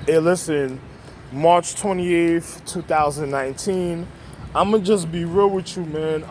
Hey, listen, March 28th, 2019. I'm gonna just be real with you, man.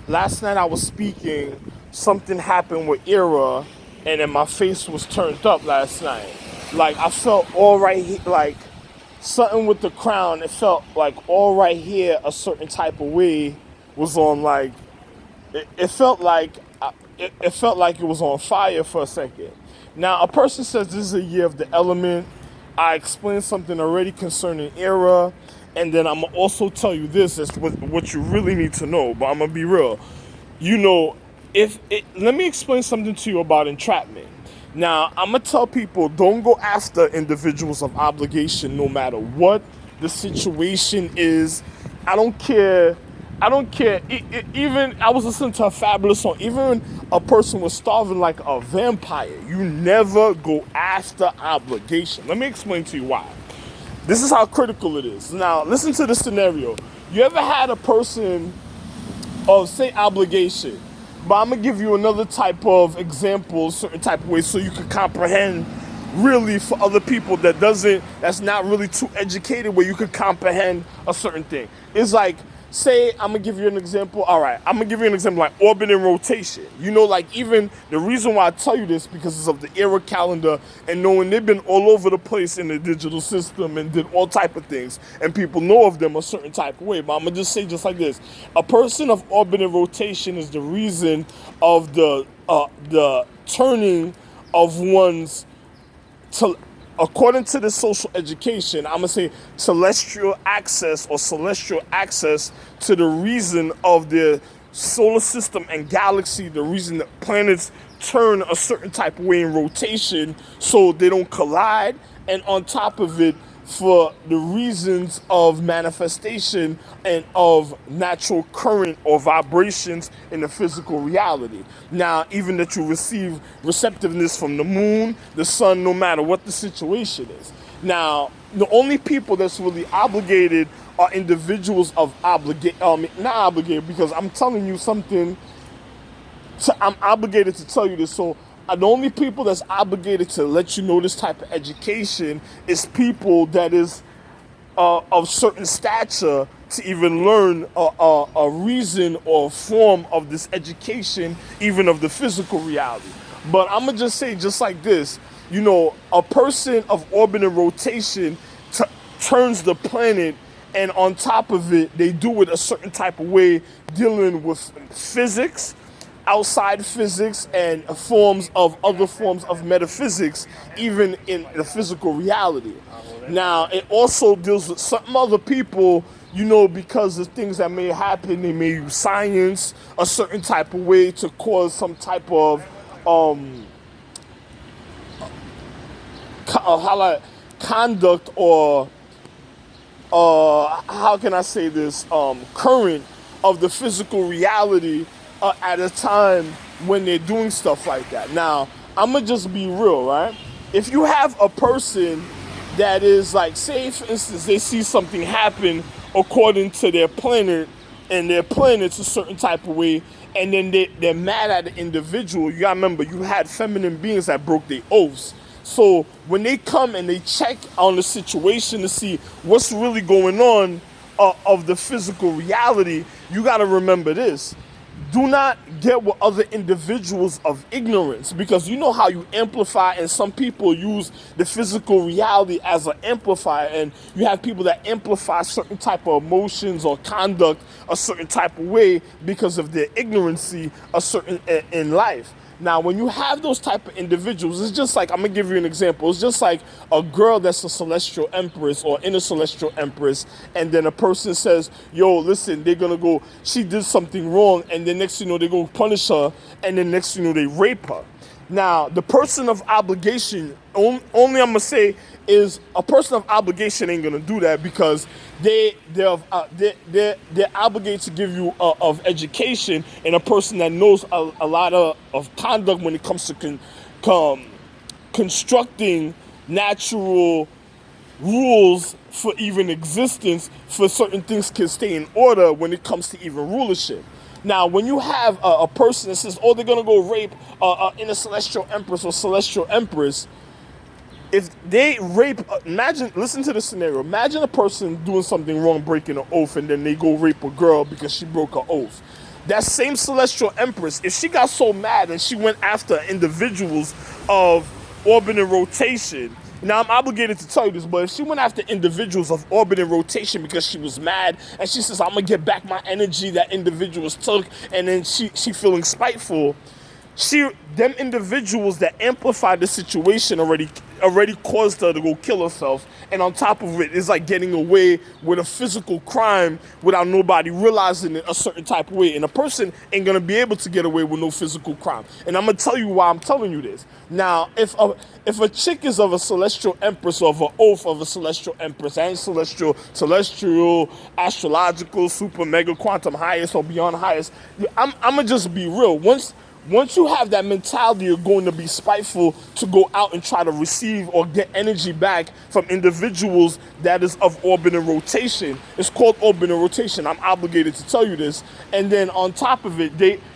Last night I was speaking, something happened with Era, and then my face was turned up last night. Like, I felt all right here, like, something with the crown, it felt like all right here, a certain type of way was on, like, it felt like it felt like it was on fire for a second. Now, a person says this is a year of the element. I explained something already concerning Era, and then I'm gonna also tell you this. That's what you really need to know. But I'm gonna be real. You know, let me explain something to you about entrapment. Now, I'm gonna tell people, don't go after individuals of obligation, no matter what the situation is. I don't care. Even I was listening to a fabulous song. Even a person was starving like a vampire. You never go after obligation. Let me explain to you why. This is how critical it is. Now, listen to the scenario. You ever had a person of, say, obligation? But I'm gonna give you another type of example, certain type of way, so you can comprehend really for other people that's not really too educated, where you could comprehend a certain thing. It's like, say, I'm gonna give you an example. All right, I'm gonna give you an example like orbit and rotation. You know, like, even the reason why I tell you this because it's of the Era calendar, and knowing they've been all over the place in the digital system and did all type of things, and people know of them a certain type of way. But I'm gonna just say just like this: a person of orbit and rotation is the reason of the turning of one's according to the social education, I'm going to say celestial access to the reason of the solar system and galaxy, the reason that planets turn a certain type of way in rotation so they don't collide, and on top of it, for the reasons of manifestation and of natural current or vibrations in the physical reality. Now, even that you receive receptiveness from the moon, the sun, no matter what the situation is. Now, the only people that's really obligated are individuals of not obligated, because I'm telling you something, I'm obligated to tell you this. So the only people that's obligated to let you know this type of education is people that is of certain stature to even learn a reason or form of this education, even of the physical reality. But I'm going to just say just like this, you know, a person of orbit and rotation turns the planet, and on top of it, they do it a certain type of way, dealing with physics, outside physics, and other forms of metaphysics, even in the physical reality. Now, it also deals with some other people, you know, because of things that may happen. They may use science a certain type of way to cause some type of conduct, or how can I say this, current of the physical reality at a time when they're doing stuff like that. Now, I'm gonna just be real, right? If you have a person that is like, say for instance, they see something happen according to their planet, and their planet's a certain type of way, and then they're mad at the individual. You gotta remember, you had feminine beings that broke their oaths. So when they come and they check on the situation to see what's really going on of the physical reality, you gotta remember this. Do not get with other individuals of ignorance, because you know how you amplify, and some people use the physical reality as an amplifier, and you have people that amplify certain type of emotions or conduct a certain type of way because of their ignorancy in life. Now, when you have those type of individuals, it's just like, I'm going to give you an example. It's just like a girl that's a celestial empress or inner celestial empress, and then a person says, yo, listen, they're going to go, she did something wrong, and then next thing you know, they go punish her, and then next thing you know, they rape her. Now, the person of obligation, only I'm going to say, is a person of obligation ain't going to do that, because they're obligated to give you of education, and a person that knows a lot of conduct when it comes to constructing natural rules for even existence, for certain things can stay in order when it comes to even rulership. Now, when you have a person that says, oh, they're going to go rape in a celestial empress or celestial empress, if they rape, imagine, listen to the scenario. Imagine a person doing something wrong, breaking an oath, and then they go rape a girl because she broke her oath. That same celestial empress, if she got so mad and she went after individuals of orbit and rotation, now I'm obligated to tell you this, but if she went after individuals of orbit and rotation because she was mad and she says, I'm gonna get back my energy that individuals took, and then she feeling spiteful, them individuals that amplified the situation already caused her to go kill herself, and on top of it, it's like getting away with a physical crime without nobody realizing it a certain type of way, and a person ain't gonna be able to get away with no physical crime. And I'm gonna tell you why I'm telling you this. Now, if a chick is of a celestial empress or of an oath of a celestial empress and celestial, astrological, super, mega, quantum, highest or beyond highest, I'm gonna just be real. Once you have that mentality, you're going to be spiteful to go out and try to receive or get energy back from individuals that is of orbit and rotation. It's called orbit and rotation. I'm obligated to tell you this. And then on top of it,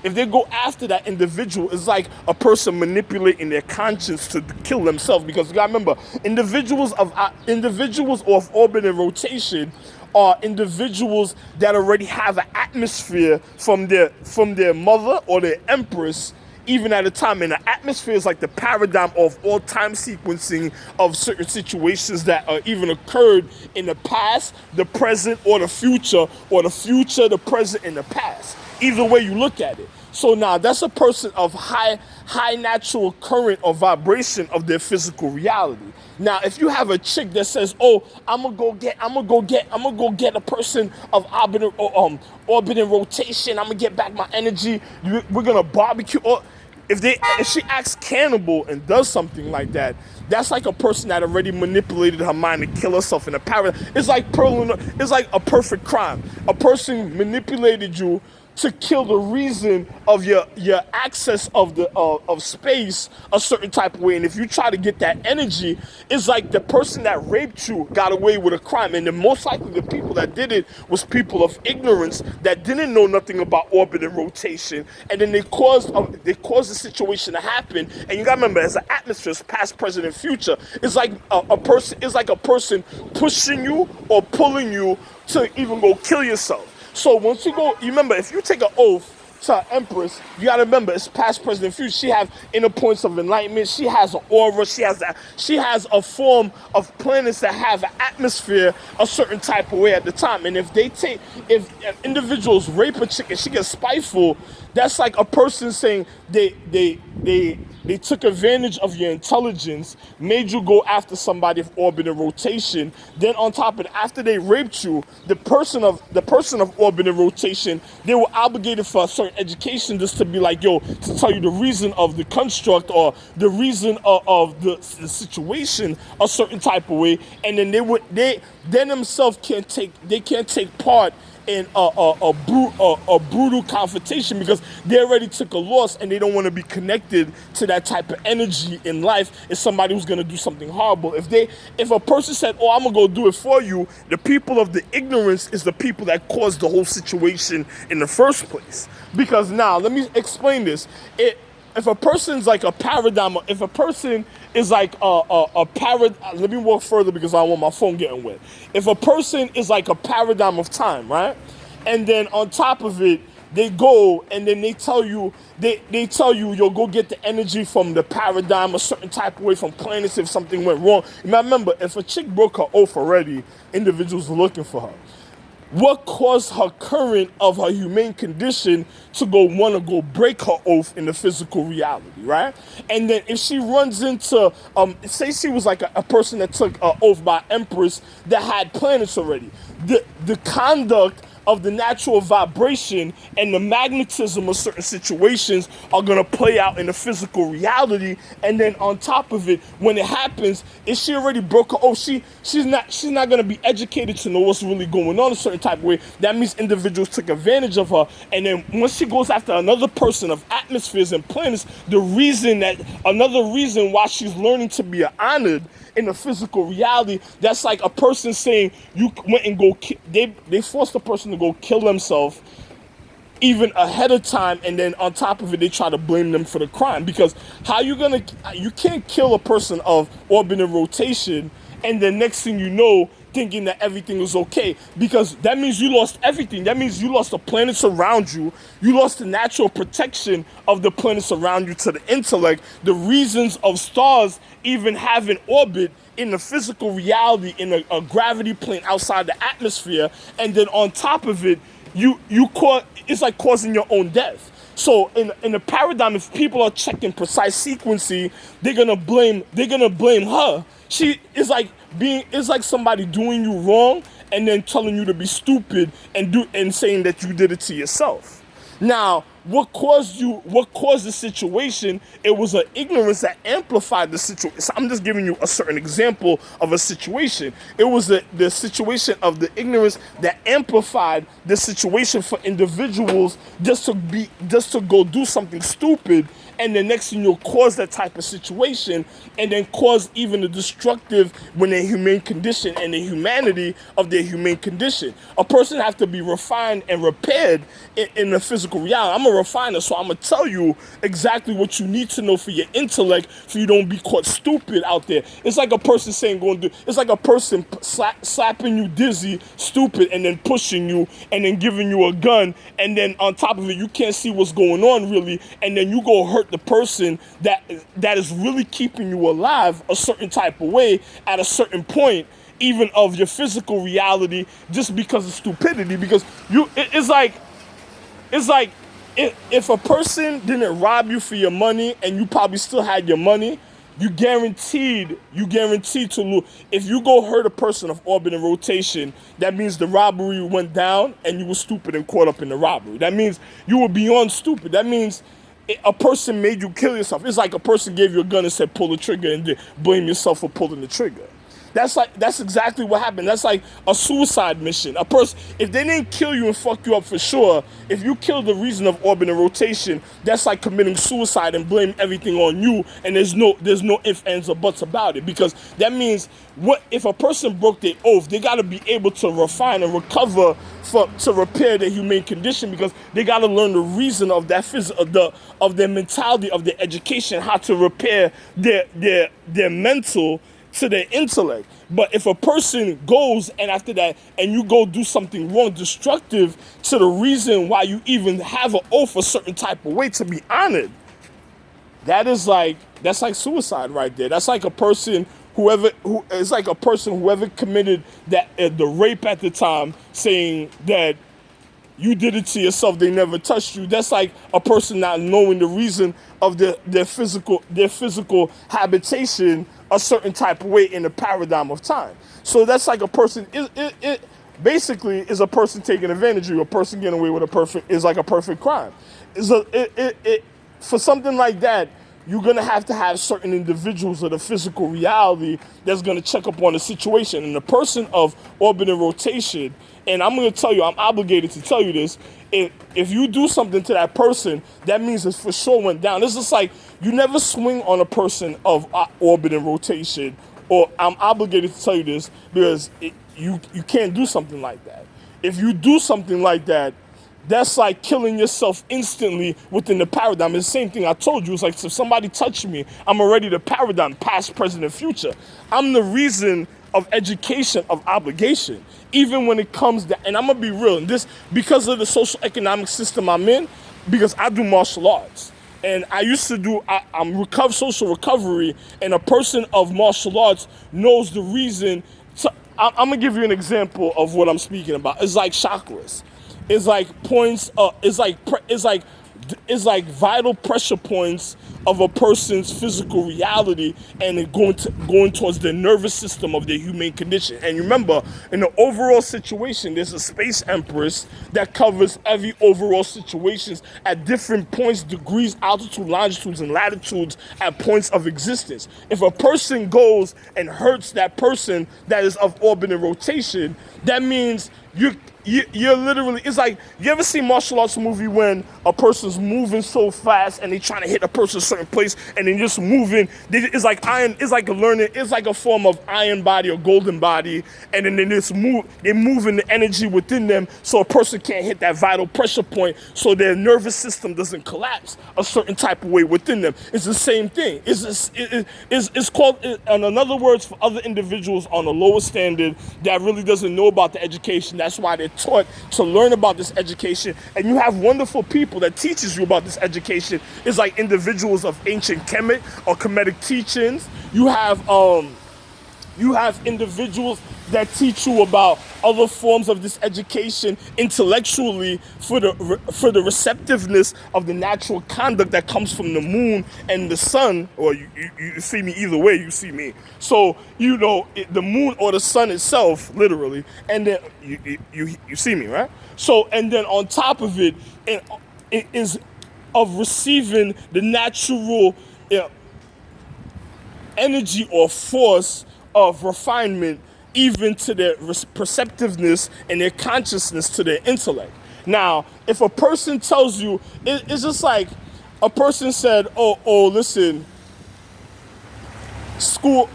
if they go after that individual, it's like a person manipulating their conscience to kill themselves. Because you gotta remember, individuals of orbit and rotation are individuals that already have an atmosphere from their mother or their empress, even at a time. And the atmosphere is like the paradigm of all time sequencing of certain situations that are even occurred in the past, the present, or the future, the present, and the past. Either way you look at it. So now that's a person of high natural current or vibration of their physical reality. Now, if you have a chick that says, "Oh, I'm gonna go get a person of orbit and rotation. I'm gonna get back my energy. We're gonna barbecue." Or if she acts cannibal and does something like that, that's like a person that already manipulated her mind to kill herself in a paradigm. It's like a perfect crime. A person manipulated you to kill the reason of your access of space a certain type of way. And if you try to get that energy, it's like the person that raped you got away with a crime. And then most likely the people that did it was people of ignorance that didn't know nothing about orbit and rotation. And then they caused the situation to happen. And you gotta remember, as an atmosphere, it's past, present, and future. It's like a person pushing you or pulling you to even go kill yourself. So once you remember, if you take an oath to an empress, you gotta remember it's past, present, and future. She has inner points of enlightenment. She has an aura. She has a form of planets that have an atmosphere a certain type of way at the time. And if individuals rape a chick and she gets spiteful, that's like a person saying they took advantage of your intelligence, made you go after somebody of orbit and rotation. Then on top of it, after they raped you, the person of orbit and rotation, they were obligated for a certain education just to be like, yo, to tell you the reason of the construct or the reason of the situation a certain type of way. And then they themselves can't take part in a brutal confrontation because they already took a loss and they don't want to be connected to that type of energy in life as somebody who's going to do something horrible. If a person said, "Oh, I'm going to go do it for you," the people of the ignorance is the people that caused the whole situation in the first place. Because now, let me explain this. If a person's like a paradigm, if a person is like a paradigm, let me walk further because I don't want my phone getting wet. If a person is like a paradigm of time, right? And then on top of it, they go and then they tell you, you'll go get the energy from the paradigm a certain type of way from planets if something went wrong. Now remember, if a chick broke her oath already, individuals are looking for her. What caused her current of her humane condition to want to go break her oath in the physical reality, right? And then if she runs into, say she was like a person that took an oath by Empress that had planets already, the conduct of the natural vibration and the magnetism of certain situations are going to play out in the physical reality. And then on top of it, when it happens, if she already broke her oath, she's not going to be educated to know what's really going on a certain type of way. That means individuals took advantage of her. And then once she goes after another person of atmospheres and planets, another reason why she's learning to be honored in the physical reality, that's like a person saying you went and they forced a person to go kill themselves even ahead of time, and then on top of it, they try to blame them for the crime. Because you can't kill a person of orbit and rotation, and the next thing you know, thinking that everything was okay, because that means you lost everything. That means you lost the planets around you. You lost the natural protection of the planets around you to the intellect. The reasons of stars even having orbit in the physical reality, in a gravity plane outside the atmosphere, and then on top of it, it's like causing your own death. So in the paradigm, if people are checking precise sequencing, they're gonna blame her. It's like somebody doing you wrong and then telling you to be stupid and saying that you did it to yourself. Now, what caused the situation? It was an ignorance that amplified the situation. So I'm just giving you a certain example of a situation. It was the situation of the ignorance that amplified the situation for individuals just to go do something stupid, and the next thing you'll cause that type of situation, and then cause even the destructive when their humane condition and the humanity of their humane condition. A person has to be refined and repaired in the physical reality. I'm a refiner, so I'm gonna tell you exactly what you need to know for your intellect, so you don't be caught stupid out there. It's like a person saying it's like a person slapping you dizzy, stupid, and then pushing you, and then giving you a gun, and then on top of it, you can't see what's going on really, and then you go hurt the person that is really keeping you alive a certain type of way at a certain point, even of your physical reality, just because of stupidity. Because it's like if a person didn't rob you for your money and you probably still had your money, you guaranteed to lose. If you go hurt a person of orbit and rotation, that means the robbery went down and you were stupid and caught up in the robbery. That means you were beyond stupid. That means a person made you kill yourself. It's like a person gave you a gun and said pull the trigger, and then blame yourself for pulling the trigger. That's exactly what happened. That's like a suicide mission. A person, if they didn't kill you and fuck you up for sure, if you killed the reason of orbit and rotation, that's like committing suicide and blame everything on you, and there's no ifs, ands, or buts about it. Because that means, what if a person broke their oath, they gotta be able to refine and recover to repair their humane condition, because they gotta learn the reason of that of their mentality, of their education, how to repair their mental to their intellect. But if a person goes and after that, and you go do something wrong, destructive to the reason why you even have an oath a certain type of way to be honored, that's like suicide right there. That's like a person whoever committed the rape at the time, saying that you did it to yourself, they never touched you. That's like a person not knowing the reason of their physical habitation a certain type of way in the paradigm of time. So that's like a person, it basically is a person taking advantage of you. A person getting away with is like a perfect crime. For something like that, you're going to have certain individuals of the physical reality that's going to check up on the situation. And the person of orbit and rotation, and I'm going to tell you, I'm obligated to tell you this, if you do something to that person, that means it for sure went down. It's just like, you never swing on a person of orbit and rotation, or I'm obligated to tell you this, because you can't do something like that. If you do something like that, that's like killing yourself instantly within the paradigm. It's the same thing I told you. It's like, if somebody touched me, I'm already the paradigm, past, present, and future. I'm the reason of education, of obligation. Even when it comes to, and I'm going to be real, and this, because of the social economic system I'm in, because I do martial arts. And I used to do, I'm social recovery, and a person of martial arts knows the reason. So I'm going to give you an example of what I'm speaking about. It's like chakras. It's like points. It's like vital pressure points of a person's physical reality, and it going towards the nervous system of their humane condition. And remember, in the overall situation, there's a space empress that covers every overall situations at different points, degrees, altitude, longitudes, and latitudes at points of existence. If a person goes and hurts that person that is of orbit and rotation, that means you're literally, it's like, you ever see martial arts movie when a person's moving so fast and they trying to hit a person a certain place and then just moving, it's like iron, it's like a learning, it's like a form of iron body or golden body, and then they just move, they're moving the energy within them so a person can't hit that vital pressure point so their nervous system doesn't collapse a certain type of way within them. It's the same thing. It's called, in other words, for other individuals on a lower standard that really doesn't know about the education, that's why they're taught to learn about this education, and you have wonderful people that teaches you about this education. It's like individuals of ancient Kemet or Kemetic teachings. You have individuals that teach you about other forms of this education intellectually for the receptiveness of the natural conduct that comes from the moon and the sun. Or you see me either way, you see me. So, the moon or the sun itself, literally, and then you see me, right? So, and then on top of it, it is of receiving the natural energy or force of refinement, even to their perceptiveness and their consciousness to their intellect. Now, if a person tells you, it's just like a person said, oh, listen, school,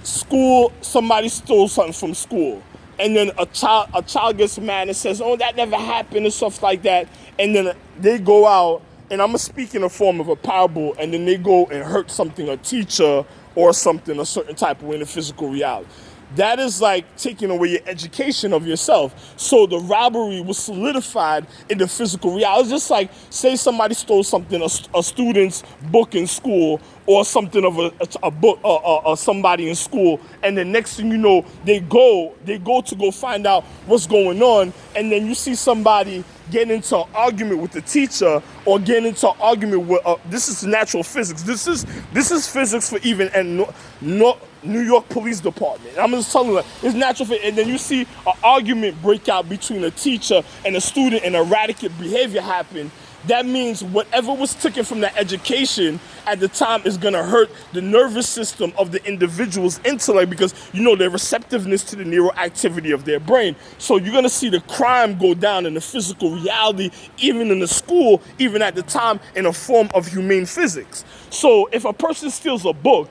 somebody stole something from school. And then a child gets mad and says, oh, that never happened and stuff like that. And then they go out, and I'm going to speak in a form of a parable, and then they go and hurt something, a teacher or something, a certain type of way in the physical reality. That is like taking away your education of yourself. So the robbery was solidified in the physical reality. It's just like, say somebody stole something, a student's book in school, or something of a book, or somebody in school, and the next thing you know, they go to go find out what's going on, and then you see somebody get into an argument with the teacher, or get into an argument with, this is natural physics. This is physics for even New York Police Department. I'm just telling you, it's natural physics. And then you see an argument break out between a teacher and a student, and erratic behavior happen. That means whatever was taken from that education at the time is going to hurt the nervous system of the individual's intellect, because their receptiveness to the neuroactivity of their brain. So you're going to see the crime go down in the physical reality, even in the school, even at the time, in a form of humane physics. So if a person steals a book,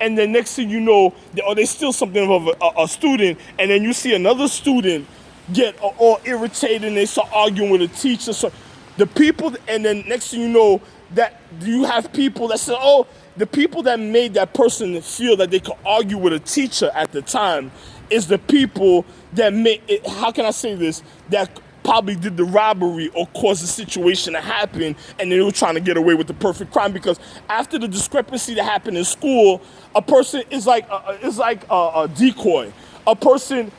and then next thing you know, or they steal something of a student, and then you see another student get all irritated and they start arguing with a teacher. So the people, and then next thing you know, that you have people that say, oh, the people that made that person feel that they could argue with a teacher at the time is the people that made it, how can I say this, that probably did the robbery or caused the situation to happen, and they were trying to get away with the perfect crime. Because after the discrepancy that happened in school, a person is like a decoy. A person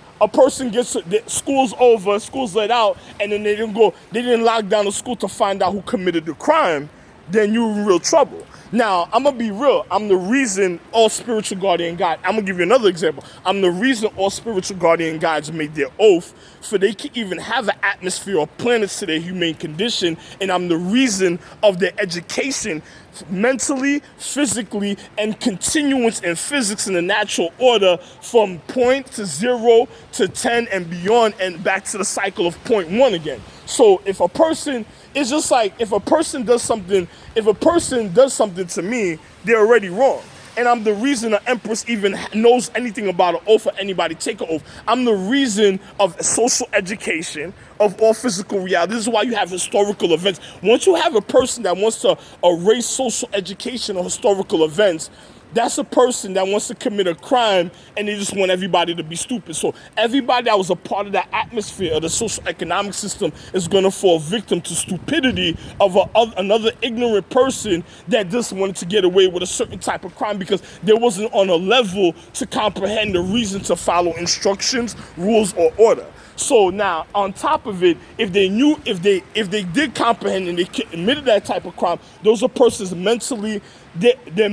gets, school's over, school's let out, and then they didn't lock down the school to find out who committed the crime, then you're in real trouble. Now, I'm going to be real. I'm the reason all spiritual guardian guides, I'm going to give you another example. I'm the reason all spiritual guardian guides made their oath, for they can even have an atmosphere or planets to their humane condition, and I'm the reason of their education mentally, physically, and continuance in physics in the natural order from point to 0 to 10 and beyond, and back to the cycle of point 1 again. So if a person, it's just like, if a person does something to me, they're already wrong. And I'm the reason the Empress even knows anything about an oath or anybody take an oath. I'm the reason of social education, of all physical reality. This is why you have historical events. Once you have a person that wants to erase social education or historical events, that's a person that wants to commit a crime, and they just want everybody to be stupid. So everybody that was a part of that atmosphere of the social economic system is going to fall victim to stupidity of another ignorant person that just wanted to get away with a certain type of crime because there wasn't on a level to comprehend the reason to follow instructions, rules, or order. So now, on top of it, if they did comprehend and they committed that type of crime, those are persons mentally,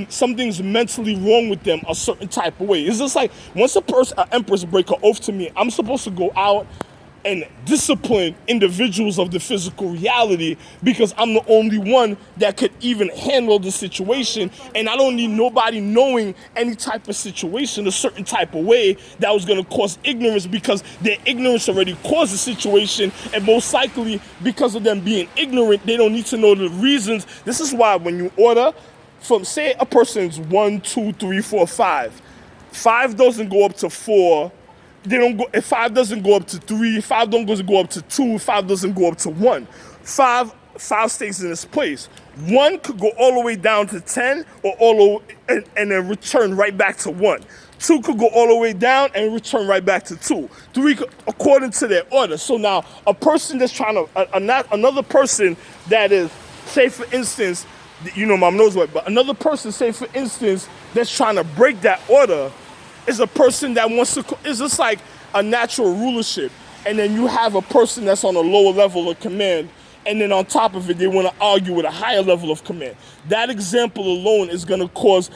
something's mentally wrong with them a certain type of way. It's just like, once an empress break an oath to me, I'm supposed to go out and discipline individuals of the physical reality, because I'm the only one that could even handle the situation, and I don't need nobody knowing any type of situation a certain type of way that was going to cause ignorance, because their ignorance already caused the situation, and most likely because of them being ignorant, they don't need to know the reasons. This is why when you order from, say a person's 1, 2, 3, 4, 5, 5 doesn't go up to 4. They don't go. If 5 doesn't go up to 3, 5 doesn't go up to 2, 5 doesn't go up to 1. 5 stays in its place. 1 could go all the way down to 10, or all the way, and then return right back to 1. 2 could go all the way down and return right back to 2. 3 could, according to their order. So now a person that's trying to, another person that is, say for instance, you know, mom knows what, but another person, say for instance, that's trying to break that order, is a person that wants to, it's just like a natural rulership. And then you have a person that's on a lower level of command, and then on top of it, they want to argue with a higher level of command. That example alone is gonna cause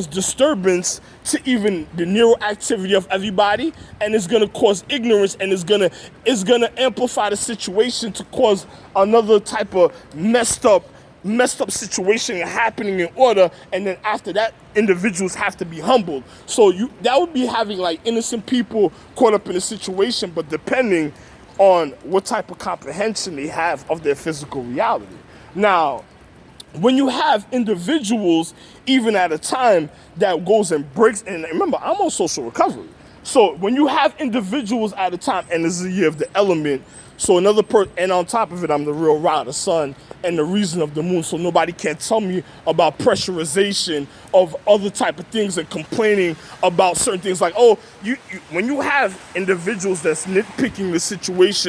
disturbance to even the neural activity of everybody, and it's gonna cause ignorance, and it's gonna amplify the situation to cause another type of messed up situation happening in order, and then after that, individuals have to be humbled. So that would be having like innocent people caught up in a situation, but depending on what type of comprehension they have of their physical reality. Now, when you have individuals, even at a time that goes and breaks, and remember, I'm on social recovery. So when you have individuals at a time, and this is the year of the element, so another and on top of it, I'm the real Ra, the sun, and the reason of the moon. So nobody can tell me about pressurization of other type of things and complaining about certain things like, oh, when you have individuals that's nitpicking the situation